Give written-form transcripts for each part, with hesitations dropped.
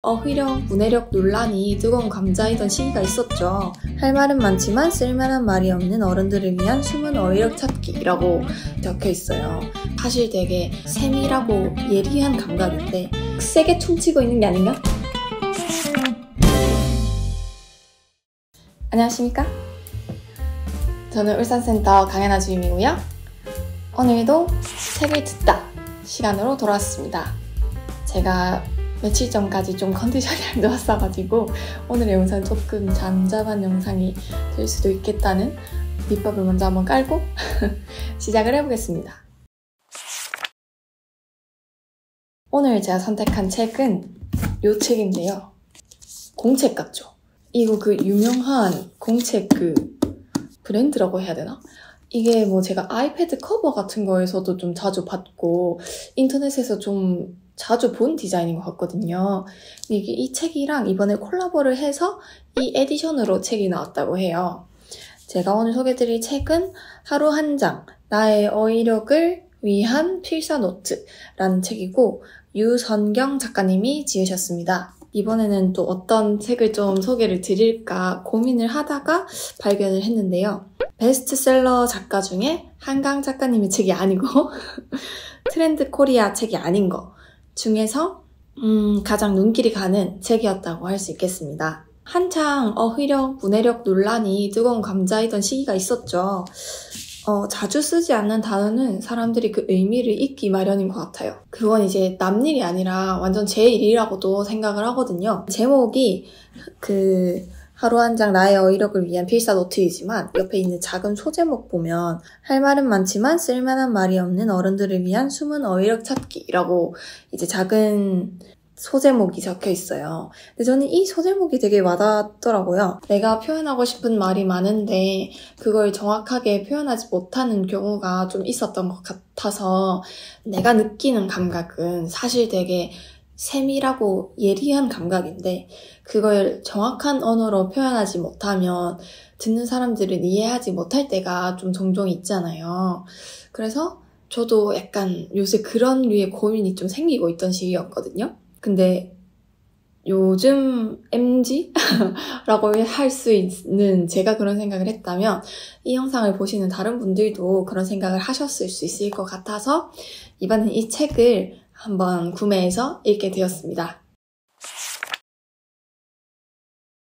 어휘력, 문해력 논란이 뜨거운 감자이던 시기가 있었죠. 할 말은 많지만 쓸만한 말이 없는 어른들을 위한 숨은 어휘력 찾기라고 적혀 있어요. 사실 되게 세밀하고 예리한 감각인데 세게 퉁치고 있는 게 아닌가? 안녕하십니까? 저는 울산센터 강연아 주임이고요. 오늘도 책을 듣다 시간으로 돌아왔습니다. 제가 며칠 전까지 좀 컨디션이 안 좋았어가지고 오늘의 영상은 조금 잠잠한 영상이 될 수도 있겠다는 밑밥을 먼저 한번 깔고 시작을 해보겠습니다. 오늘 제가 선택한 책은 이 책인데요. 공책 같죠? 이거 그 유명한 공책 그 브랜드라고 해야 되나? 이게 뭐 제가 아이패드 커버 같은 거에서도 좀 자주 봤고 인터넷에서 좀 자주 본 디자인인 것 같거든요. 이게 이 책이랑 이번에 콜라보를 해서 이 에디션으로 책이 나왔다고 해요. 제가 오늘 소개해드릴 책은 하루 한 장, 나의 어휘력을 위한 필사 노트라는 책이고 유선경 작가님이 지으셨습니다. 이번에는 또 어떤 책을 좀 소개를 드릴까 고민을 하다가 발견을 했는데요. 베스트셀러 작가 중에 한강 작가님의 책이 아니고 트렌드 코리아 책이 아닌 거 중에서 가장 눈길이 가는 책이었다고 할 수 있겠습니다. 한창 어휘력, 문해력 논란이 뜨거운 감자이던 시기가 있었죠. 자주 쓰지 않는 단어는 사람들이 그 의미를 잊기 마련인 것 같아요. 그건 이제 남 일이 아니라 완전 제 일이라고도 생각을 하거든요. 제목이 하루 한 장 나의 어휘력을 위한 필사 노트이지만 옆에 있는 작은 소제목 보면 할 말은 많지만 쓸만한 말이 없는 어른들을 위한 숨은 어휘력 찾기라고 이제 작은 소제목이 적혀 있어요. 근데 저는 이 소제목이 되게 와닿더라고요. 내가 표현하고 싶은 말이 많은데 그걸 정확하게 표현하지 못하는 경우가 좀 있었던 것 같아서 내가 느끼는 감각은 사실 되게 세밀하고 예리한 감각인데 그걸 정확한 언어로 표현하지 못하면 듣는 사람들은 이해하지 못할 때가 좀 종종 있잖아요. 그래서 저도 약간 요새 그런 류의 고민이 좀 생기고 있던 시기였거든요. 근데 요즘 MG? 라고 할 수 있는 제가 그런 생각을 했다면 이 영상을 보시는 다른 분들도 그런 생각을 하셨을 수 있을 것 같아서 이번엔 이 책을 한번 구매해서 읽게 되었습니다.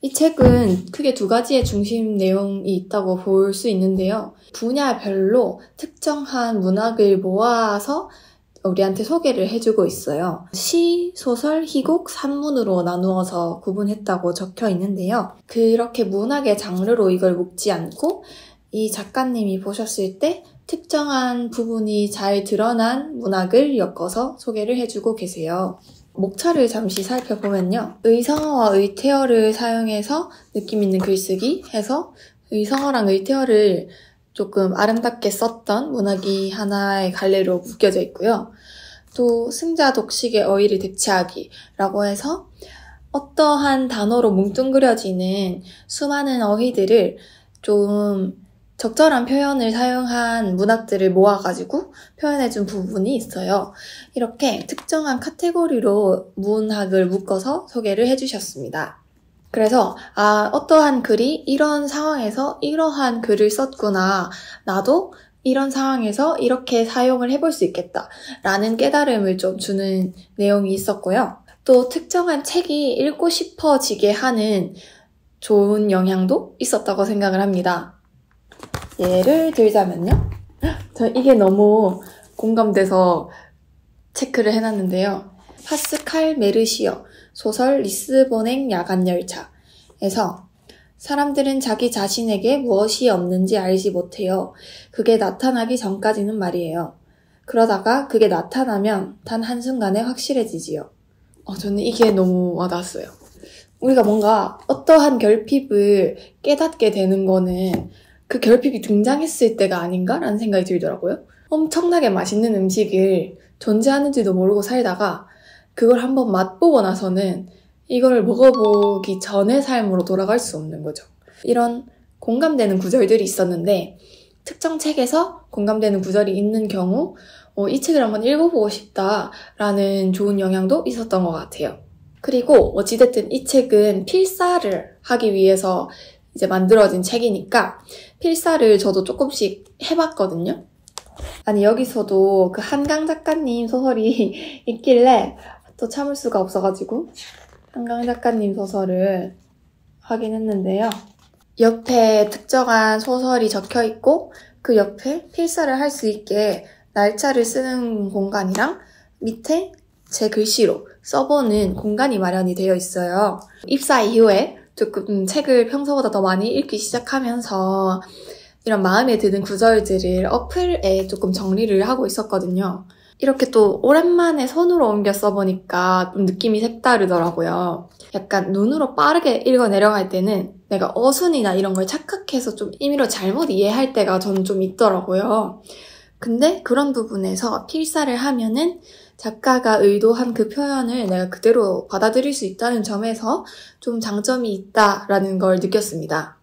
이 책은 크게 두 가지의 중심 내용이 있다고 볼 수 있는데요. 분야별로 특정한 문학을 모아서 우리한테 소개를 해주고 있어요. 시, 소설, 희곡, 산문으로 나누어서 구분했다고 적혀 있는데요. 그렇게 문학의 장르로 이걸 묶지 않고 이 작가님이 보셨을 때 특정한 부분이 잘 드러난 문학을 엮어서 소개를 해주고 계세요. 목차를 잠시 살펴보면요. 의성어와 의태어를 사용해서 느낌 있는 글쓰기 해서 의성어랑 의태어를 조금 아름답게 썼던 문학이 하나의 갈래로 묶여져 있고요. 또 승자 독식의 어휘를 대체하기라고 해서 어떠한 단어로 뭉뚱그려지는 수많은 어휘들을 좀 적절한 표현을 사용한 문학들을 모아가지고 표현해준 부분이 있어요. 이렇게 특정한 카테고리로 문학을 묶어서 소개를 해주셨습니다. 그래서 어떠한 글이 이런 상황에서 이러한 글을 썼구나. 나도 이런 상황에서 이렇게 사용을 해볼 수 있겠다. 라는 깨달음을 좀 주는 내용이 있었고요. 또 특정한 책이 읽고 싶어지게 하는 좋은 영향도 있었다고 생각을 합니다. 예를 들자면요. 저 이게 너무 공감돼서 체크를 해놨는데요. 파스칼 메르시어 소설 리스본행 야간열차에서 사람들은 자기 자신에게 무엇이 없는지 알지 못해요. 그게 나타나기 전까지는 말이에요. 그러다가 그게 나타나면 단 한순간에 확실해지지요. 저는 이게 너무 와닿았어요. 우리가 뭔가 어떠한 결핍을 깨닫게 되는 거는 그 결핍이 등장했을 때가 아닌가라는 생각이 들더라고요. 엄청나게 맛있는 음식을 존재하는지도 모르고 살다가 그걸 한번 맛보고 나서는 이걸 먹어보기 전의 삶으로 돌아갈 수 없는 거죠. 이런 공감되는 구절들이 있었는데 특정 책에서 공감되는 구절이 있는 경우 이 책을 한번 읽어보고 싶다라는 좋은 영향도 있었던 것 같아요. 그리고 어찌됐든 이 책은 필사를 하기 위해서 이제 만들어진 책이니까 필사를 저도 조금씩 해봤거든요. 아니 여기서도 그 한강 작가님 소설이 있길래 또 참을 수가 없어가지고 한강 작가님 소설을 하긴 했는데요. 옆에 특정한 소설이 적혀있고 그 옆에 필사를 할 수 있게 날짜를 쓰는 공간이랑 밑에 제 글씨로 써보는 공간이 마련이 되어 있어요. 입사 이후에 조금 책을 평소보다 더 많이 읽기 시작하면서 이런 마음에 드는 구절들을 어플에 조금 정리를 하고 있었거든요. 이렇게 또 오랜만에 손으로 옮겨 써보니까 좀 느낌이 색다르더라고요. 약간 눈으로 빠르게 읽어 내려갈 때는 내가 어순이나 이런 걸 착각해서 좀 임의로 잘못 이해할 때가 저는 좀 있더라고요. 근데 그런 부분에서 필사를 하면은 작가가 의도한 그 표현을 내가 그대로 받아들일 수 있다는 점에서 좀 장점이 있다라는 걸 느꼈습니다.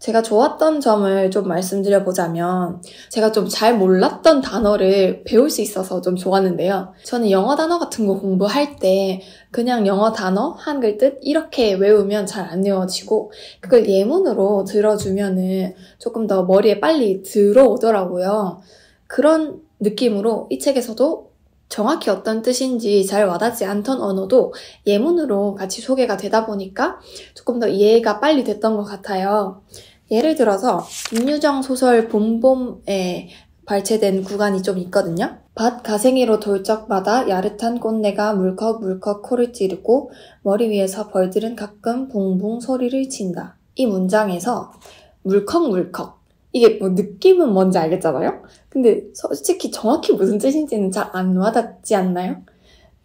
제가 좋았던 점을 좀 말씀드려보자면 제가 좀 잘 몰랐던 단어를 배울 수 있어서 좀 좋았는데요. 저는 영어 단어 같은 거 공부할 때 그냥 영어 단어, 한글 뜻 이렇게 외우면 잘 안 외워지고 그걸 예문으로 들어주면은 조금 더 머리에 빨리 들어오더라고요. 그런 느낌으로 이 책에서도 정확히 어떤 뜻인지 잘 와닿지 않던 언어도 예문으로 같이 소개가 되다 보니까 조금 더 이해가 빨리 됐던 것 같아요. 예를 들어서 김유정 소설 봄봄에 발췌된 구간이 좀 있거든요. 밭 가생이로 돌적마다 야릇한 꽃내가 물컥물컥 코를 찌르고 머리 위에서 벌들은 가끔 붕붕 소리를 친다. 이 문장에서 물컥물컥 이게 뭐 느낌은 뭔지 알겠잖아요? 근데 솔직히 정확히 무슨 뜻인지는 잘 안 와닿지 않나요?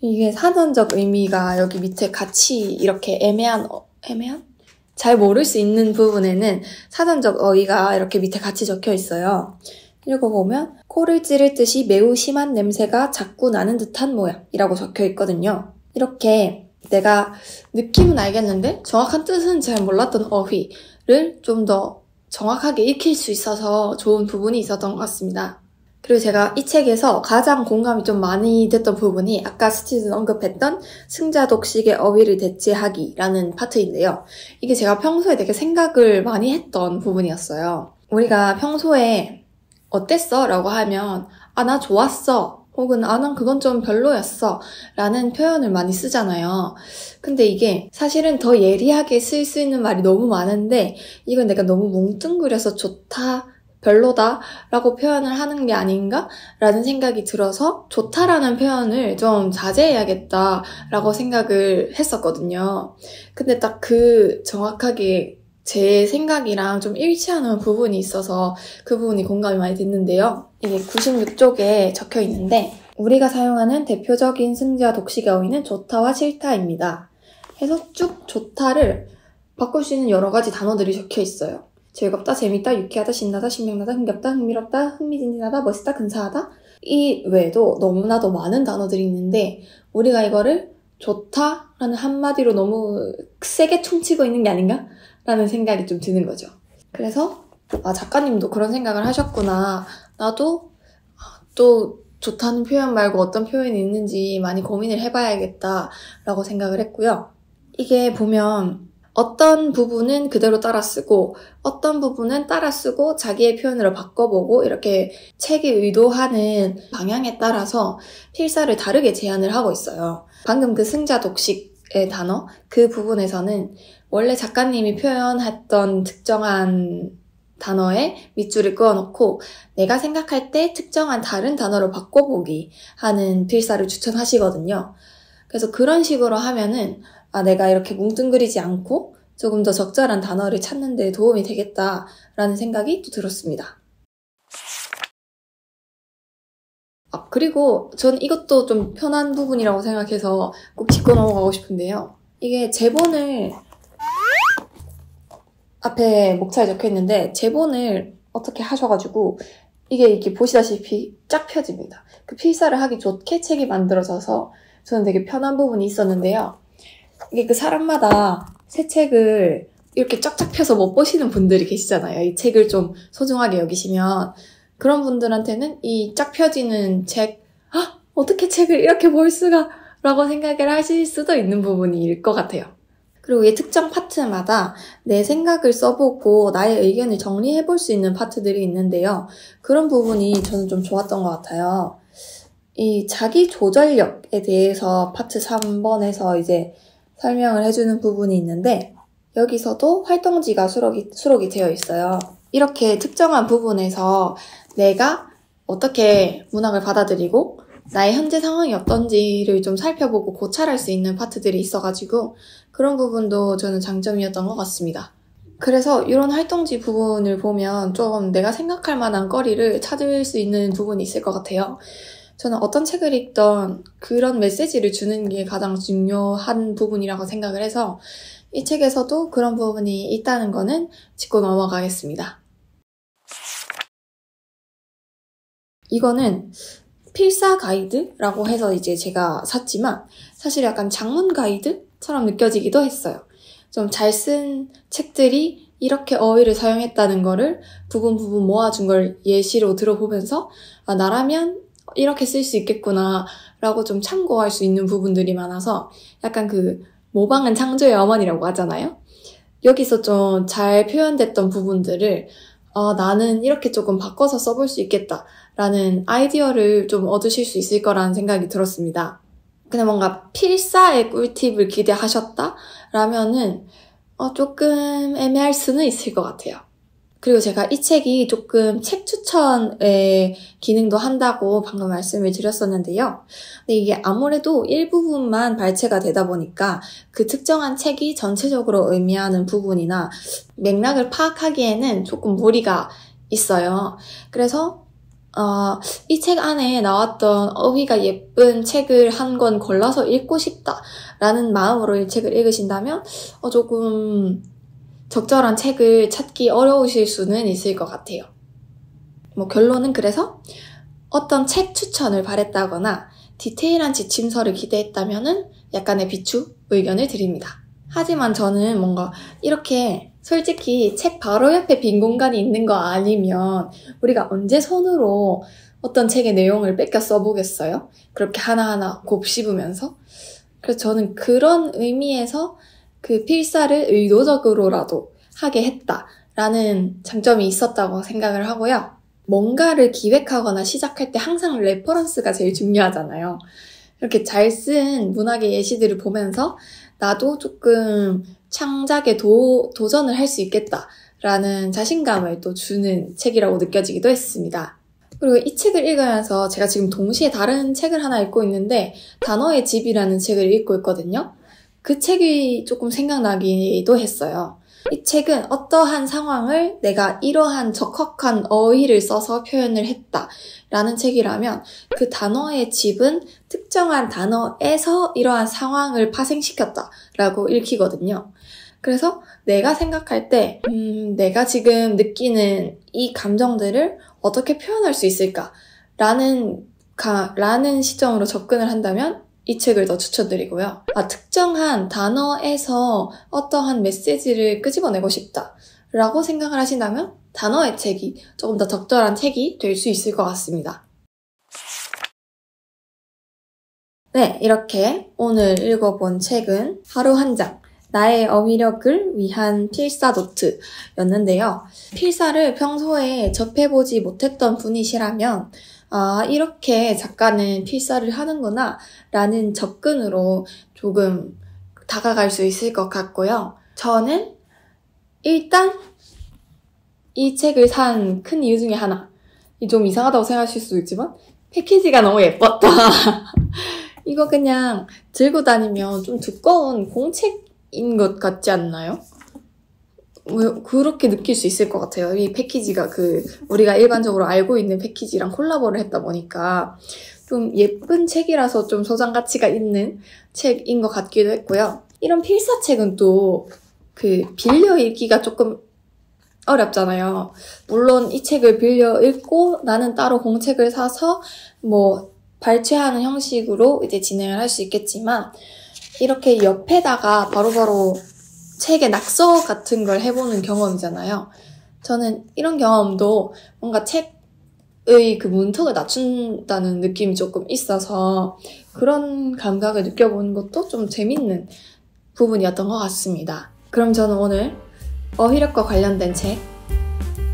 이게 사전적 의미가 여기 밑에 같이 이렇게 애매한? 잘 모를 수 있는 부분에는 사전적 어휘가 이렇게 밑에 같이 적혀 있어요. 읽어보면 코를 찌를 듯이 매우 심한 냄새가 자꾸 나는 듯한 모양이라고 적혀 있거든요. 이렇게 내가 느낌은 알겠는데 정확한 뜻은 잘 몰랐던 어휘를 좀 더 정확하게 익힐 수 있어서 좋은 부분이 있었던 것 같습니다. 그리고 제가 이 책에서 가장 공감이 좀 많이 됐던 부분이 아까 스티븐 언급했던 승자독식의 어휘를 대체하기라는 파트인데요. 이게 제가 평소에 되게 생각을 많이 했던 부분이었어요. 우리가 평소에 어땠어? 라고 하면 나 좋았어. 혹은 난 그건 좀 별로였어. 라는 표현을 많이 쓰잖아요. 근데 이게 사실은 더 예리하게 쓸 수 있는 말이 너무 많은데 이건 내가 너무 뭉뚱그려서 좋다, 별로다 라고 표현을 하는 게 아닌가? 라는 생각이 들어서 좋다라는 표현을 좀 자제해야겠다 라고 생각을 했었거든요. 근데 딱 그 정확하게 제 생각이랑 좀 일치하는 부분이 있어서 그 부분이 공감이 많이 됐는데요. 이게 96쪽에 적혀 있는데 우리가 사용하는 대표적인 승자 독식의 어휘는 좋다와 싫다입니다. 해서 쭉 좋다를 바꿀 수 있는 여러 가지 단어들이 적혀 있어요. 즐겁다, 재밌다, 유쾌하다, 신나다, 신명나다, 흥겹다, 흥미롭다, 흥미진진하다, 멋있다, 근사하다. 이 외에도 너무나도 많은 단어들이 있는데 우리가 이거를 좋다라는 한마디로 너무 세게 퉁치고 있는 게 아닌가? 라는 생각이 좀 드는 거죠. 그래서 작가님도 그런 생각을 하셨구나. 나도 또 좋다는 표현 말고 어떤 표현이 있는지 많이 고민을 해봐야겠다 라고 생각을 했고요. 이게 보면 어떤 부분은 그대로 따라 쓰고 어떤 부분은 따라 쓰고 자기의 표현으로 바꿔보고 이렇게 책이 의도하는 방향에 따라서 필사를 다르게 제안을 하고 있어요. 방금 그 승자 독식의 단어 그 부분에서는 원래 작가님이 표현했던 특정한 단어에 밑줄을 그어놓고 내가 생각할 때 특정한 다른 단어로 바꿔보기 하는 필사를 추천하시거든요. 그래서 그런 식으로 하면은 내가 이렇게 뭉뚱그리지 않고 조금 더 적절한 단어를 찾는 데 도움이 되겠다라는 생각이 또 들었습니다. 그리고 전 이것도 좀 편한 부분이라고 생각해서 꼭 짚고 넘어가고 싶은데요. 이게 제본을 앞에 목차에 적혀있는데 제본을 어떻게 하셔가지고 이게 이렇게 보시다시피 쫙 펴집니다. 그 필사를 하기 좋게 책이 만들어져서 저는 되게 편한 부분이 있었는데요. 이게 그 사람마다 새 책을 이렇게 쫙쫙 펴서 못 보시는 분들이 계시잖아요. 이 책을 좀 소중하게 여기시면 그런 분들한테는 이 쫙 펴지는 책 어떻게 책을 이렇게 볼 수가? 라고 생각을 하실 수도 있는 부분일 것 같아요. 그리고 이 특정 파트마다 내 생각을 써보고 나의 의견을 정리해볼 수 있는 파트들이 있는데요. 그런 부분이 저는 좀 좋았던 것 같아요. 이 자기 조절력에 대해서 파트 3번에서 이제 설명을 해주는 부분이 있는데, 여기서도 활동지가 수록이 되어 있어요. 이렇게 특정한 부분에서 내가 어떻게 문학을 받아들이고 나의 현재 상황이 어떤지를 좀 살펴보고 고찰할 수 있는 파트들이 있어가지고 그런 부분도 저는 장점이었던 것 같습니다. 그래서 이런 활동지 부분을 보면 좀 내가 생각할 만한 거리를 찾을 수 있는 부분이 있을 것 같아요. 저는 어떤 책을 읽던 그런 메시지를 주는 게 가장 중요한 부분이라고 생각을 해서 이 책에서도 그런 부분이 있다는 거는 짚고 넘어가겠습니다. 이거는 필사 가이드라고 해서 이제 제가 샀지만 사실 약간 장문 가이드처럼 느껴지기도 했어요. 좀 잘 쓴 책들이 이렇게 어휘를 사용했다는 거를 부분 모아준 걸 예시로 들어보면서 아, 나라면 이렇게 쓸 수 있겠구나 라고 좀 참고할 수 있는 부분들이 많아서 약간 그 모방은 창조의 어머니라고 하잖아요. 여기서 좀 잘 표현됐던 부분들을 나는 이렇게 조금 바꿔서 써볼 수 있겠다 라는 아이디어를 좀 얻으실 수 있을 거라는 생각이 들었습니다. 근데 뭔가 필사의 꿀팁을 기대하셨다? 라면은 조금 애매할 수는 있을 것 같아요. 그리고 제가 이 책이 조금 책 추천의 기능도 한다고 방금 말씀을 드렸었는데요. 근데 이게 아무래도 일부분만 발췌가 되다 보니까 그 특정한 책이 전체적으로 의미하는 부분이나 맥락을 파악하기에는 조금 무리가 있어요. 그래서 이 책 안에 나왔던 어휘가 예쁜 책을 한 권 골라서 읽고 싶다라는 마음으로 이 책을 읽으신다면 조금 적절한 책을 찾기 어려우실 수는 있을 것 같아요. 결론은 그래서 어떤 책 추천을 바랬다거나 디테일한 지침서를 기대했다면은 약간의 비추 의견을 드립니다. 하지만 저는 뭔가 이렇게 솔직히 책 바로 옆에 빈 공간이 있는 거 아니면 우리가 언제 손으로 어떤 책의 내용을 뺏겨 써보겠어요? 그렇게 하나하나 곱씹으면서. 그래서 저는 그런 의미에서 그 필사를 의도적으로라도 하게 했다라는 장점이 있었다고 생각을 하고요. 뭔가를 기획하거나 시작할 때 항상 레퍼런스가 제일 중요하잖아요. 이렇게 잘 쓴 문학의 예시들을 보면서 나도 조금 창작에 도전을 할 수 있겠다라는 자신감을 또 주는 책이라고 느껴지기도 했습니다. 그리고 이 책을 읽으면서 제가 지금 동시에 다른 책을 하나 읽고 있는데 단어의 집이라는 책을 읽고 있거든요. 그 책이 조금 생각나기도 했어요. 이 책은 어떠한 상황을 내가 이러한 적확한 어휘를 써서 표현을 했다라는 책이라면 그 단어의 집은 특정한 단어에서 이러한 상황을 파생시켰다라고 읽히거든요. 그래서 내가 생각할 때 내가 지금 느끼는 이 감정들을 어떻게 표현할 수 있을까라는 시점으로 접근을 한다면 이 책을 더 추천드리고요. 특정한 단어에서 어떠한 메시지를 끄집어내고 싶다라고 생각을 하신다면 단어의 책이 조금 더 적절한 책이 될 수 있을 것 같습니다. 네, 이렇게 오늘 읽어본 책은 하루 한 장, 나의 어휘력을 위한 필사 노트였는데요. 필사를 평소에 접해보지 못했던 분이시라면 이렇게 작가는 필사를 하는구나 라는 접근으로 조금 다가갈 수 있을 것 같고요. 저는 일단 이 책을 산 큰 이유 중에 하나, 좀 이상하다고 생각하실 수도 있지만 패키지가 너무 예뻤다. 이거 그냥 들고 다니면 좀 두꺼운 공책인 것 같지 않나요? 그렇게 느낄 수 있을 것 같아요. 이 패키지가 우리가 일반적으로 알고 있는 패키지랑 콜라보를 했다 보니까 좀 예쁜 책이라서 좀 소장 가치가 있는 책인 것 같기도 했고요. 이런 필사책은 또 빌려 읽기가 조금 어렵잖아요. 물론 이 책을 빌려 읽고 나는 따로 공책을 사서 발췌하는 형식으로 이제 진행을 할 수 있겠지만 이렇게 옆에다가 바로바로 책의 낙서 같은 걸 해보는 경험이잖아요. 저는 이런 경험도 뭔가 책을 그 문턱을 낮춘다는 느낌이 조금 있어서 그런 감각을 느껴보는 것도 좀 재밌는 부분이었던 것 같습니다. 그럼 저는 오늘 어휘력과 관련된 책,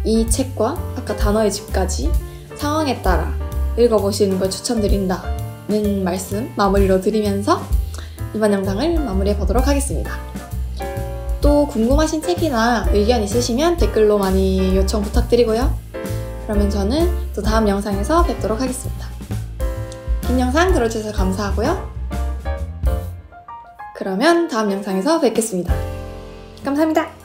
이 책과 아까 단어의 집까지 상황에 따라 읽어보시는 걸 추천드린다는 말씀 마무리로 드리면서 이번 영상을 마무리해 보도록 하겠습니다. 또 궁금하신 책이나 의견 있으시면 댓글로 많이 요청 부탁드리고요. 그러면 저는 또 다음 영상에서 뵙도록 하겠습니다. 긴 영상 들어주셔서 감사하고요. 그러면 다음 영상에서 뵙겠습니다. 감사합니다.